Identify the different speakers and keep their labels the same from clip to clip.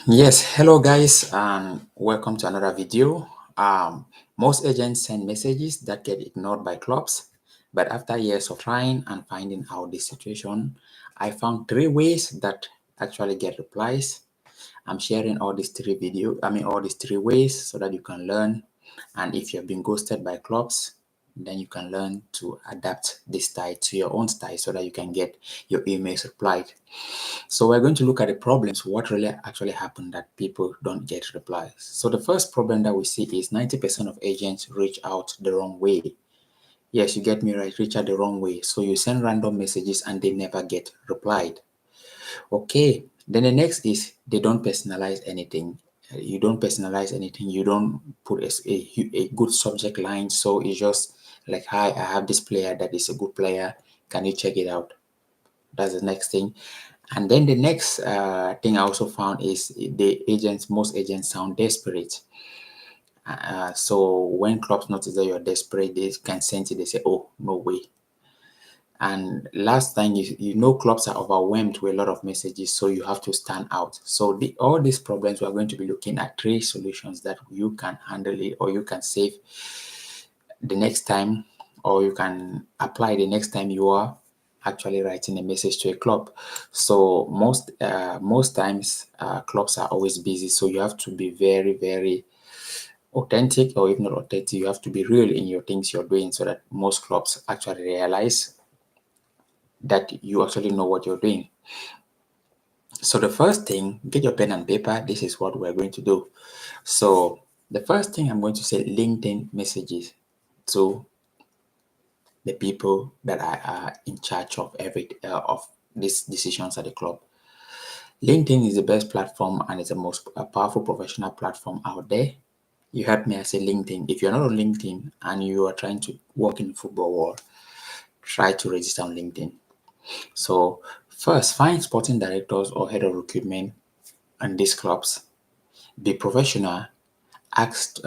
Speaker 1: Yes, hello guys, and welcome to another video. Most agents send messages that get ignored by clubs, but after years of trying and finding out this situation, I found three ways that actually get replies. I'm sharing all these three ways so that you can learn. And if you have been ghosted by clubs, then you can learn to adapt this style to your own style so that you can get your emails replied. So we're going to look at the problems, what really actually happened that people don't get replies. So the first problem that we see is 90% of agents reach out the wrong way. Yes, you get me right, reach out the wrong way. So you send random messages and they never get replied. Okay, then the next is they don't personalize anything. You don't personalize anything. You don't put a good subject line. So it's just like, hi, I have this player that is a good player. Can you check it out? That's the next thing. And then the next thing I also found is most agents sound desperate. So when clubs notice that you're desperate, they can sense it. They say, oh, no way. And last time, you know, clubs are overwhelmed with a lot of messages, so you have to stand out. So all these problems, we're going to be looking at three solutions that you can handle it, or you can save the next time, or you can apply the next time you are actually writing a message to a club. So most times clubs are always busy, so you have to be very authentic, or if not authentic, you have to be real in your things you're doing so that most clubs actually realize that you actually know what you're doing. So the first thing, get your pen and paper. This is what we're going to do. So the first thing I'm going to say, LinkedIn messages to the people that are in charge of of these decisions at the club. LinkedIn is the best platform and it's the most powerful professional platform out there. You heard me, I say LinkedIn. If you're not on LinkedIn and you are trying to work in the football world, try to register on LinkedIn. So first, find sporting directors or head of recruitment and these clubs. Be professional. Ask,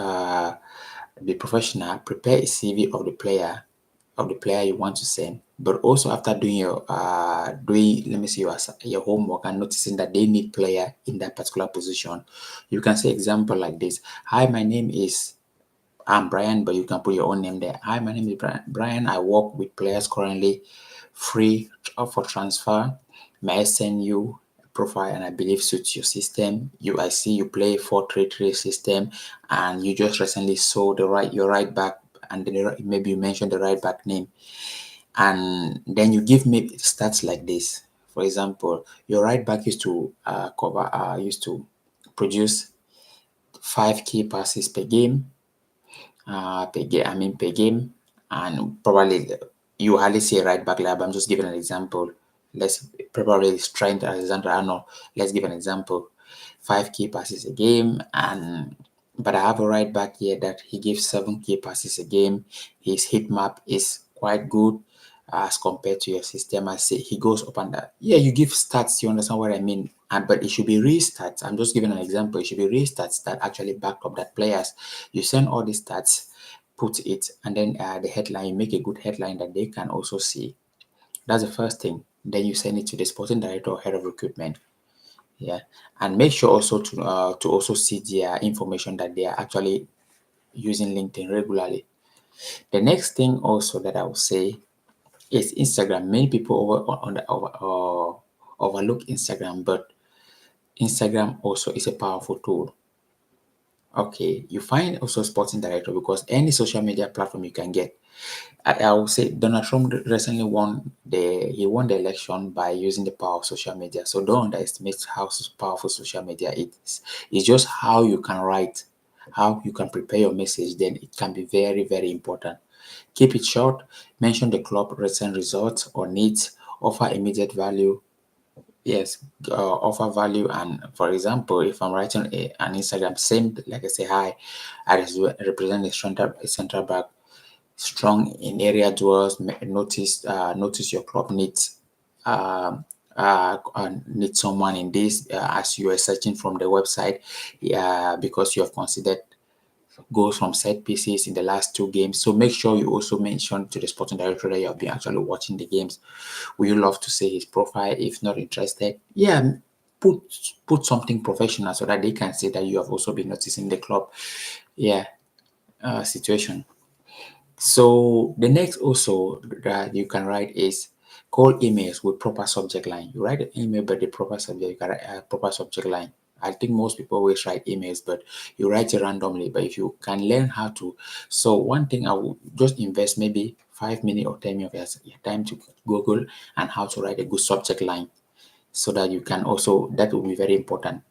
Speaker 1: be professional. Prepare a CV of the player you want to send. But also after doing let me see your homework and noticing that they need player in that particular position, you can say example like this. Hi, my name is I'm Brian, but you can put your own name there. Hi, my name is Brian. I work with players currently free for transfer. May I send you a profile and I believe suits your system? I see you play 4-3-3 system and you just recently saw your right back, and then maybe you mentioned the right back name, and then you give me stats like this. For example, your right back used to produce 5 key passes per game, per game, and probably you hardly see a right back lab. I'm just giving an example. Let's probably Trent Alexander Arnold. Let's give an example. 5 key passes a game, and but I have a right back here that he gives 7 key passes a game. His hit map is quite good as compared to your system. I say he goes up and down. Yeah, you give stats. You understand what I mean? But it should be real stats. I'm just giving an example. It should be real stats that actually back up that players. You send all these stats, put it, and then the headline. You make a good headline that they can also see. That's the first thing. Then you send it to the sporting director or head of recruitment. Yeah, and make sure also to also see their information that they are actually using LinkedIn regularly. The next thing also that I will say is Instagram. Many people overlook Instagram, but Instagram also is a powerful tool. Okay, you find also sporting director because any social media platform you can get. I will say Donald Trump recently won the election by using the power of social media. So don't underestimate how powerful social media is. It's just how you can write, how you can prepare your message. Then it can be very important. Keep it short. Mention the club recent results or needs. Offer immediate value. Yes, offer value. And for example, if I'm writing an Instagram, same like I say, hi, represent a central back, strong in area duels. Notice your club needs need someone in this as you are searching from the website, because you have considered goals from set pieces in the last 2 games. So make sure you also mention to the sporting director that you have been actually watching the games. Would you love to see his profile? If not interested, yeah, put put something professional so that they can see that you have also been noticing the club, yeah, situation. So the next also that you can write is call emails with proper subject line. You write an email but the proper subject, you can write a proper subject line. I think most people always write emails, but you write it randomly. But if you can learn how to, so one thing I will just invest maybe 5 minutes or 10 minutes of your time to Google and how to write a good subject line, so that you can also, that will be very important.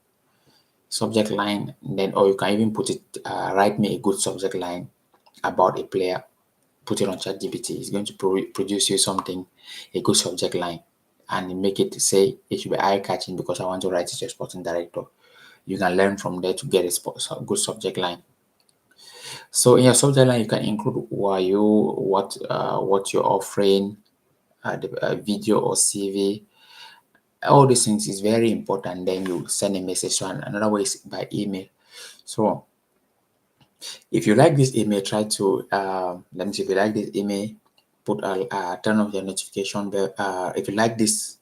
Speaker 1: Subject line, then, or you can even put it, write me a good subject line about a player, put it on ChatGPT. It's going to produce you something, a good subject line, and make it say it should be eye catching because I want to write it to a sporting director. You can learn from there to get a good subject line. So in your subject line, you can include who are you, what you're offering, the video or CV. All these things is very important. Then you send a message. So another way is by email. So if you like this email, try to let me see. If you like this email, put turn off your notification bell. If you like this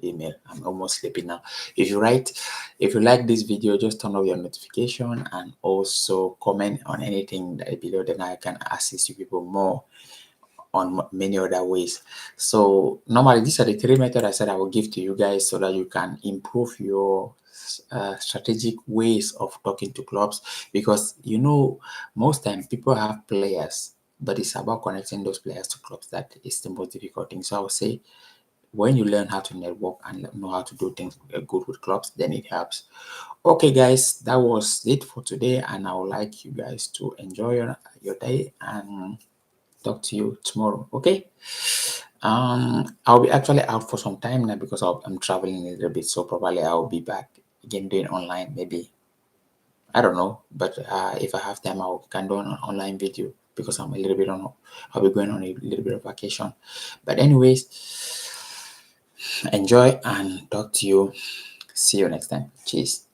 Speaker 1: email, I'm almost sleeping now. If you like this video, just turn off your notification and also comment on anything that below. Then I can assist you people more on many other ways. So normally these are the three methods I said I will give to you guys so that you can improve your strategic ways of talking to clubs, because most time people have players, but it's about connecting those players to clubs that is the most difficult thing. So I would say when you learn how to network and know how to do things good with clubs, then it helps. Okay guys, that was it for today, and I would like you guys to enjoy your day and talk to you tomorrow. Okay. I'll be actually out for some time now because I'm traveling a little bit, so probably I'll be back again doing online. Maybe I don't know, but if I have time, I can do an online video because I'm a little bit on. I'll be going on a little bit of vacation. But anyways, enjoy and talk to you. See you next time. Cheers.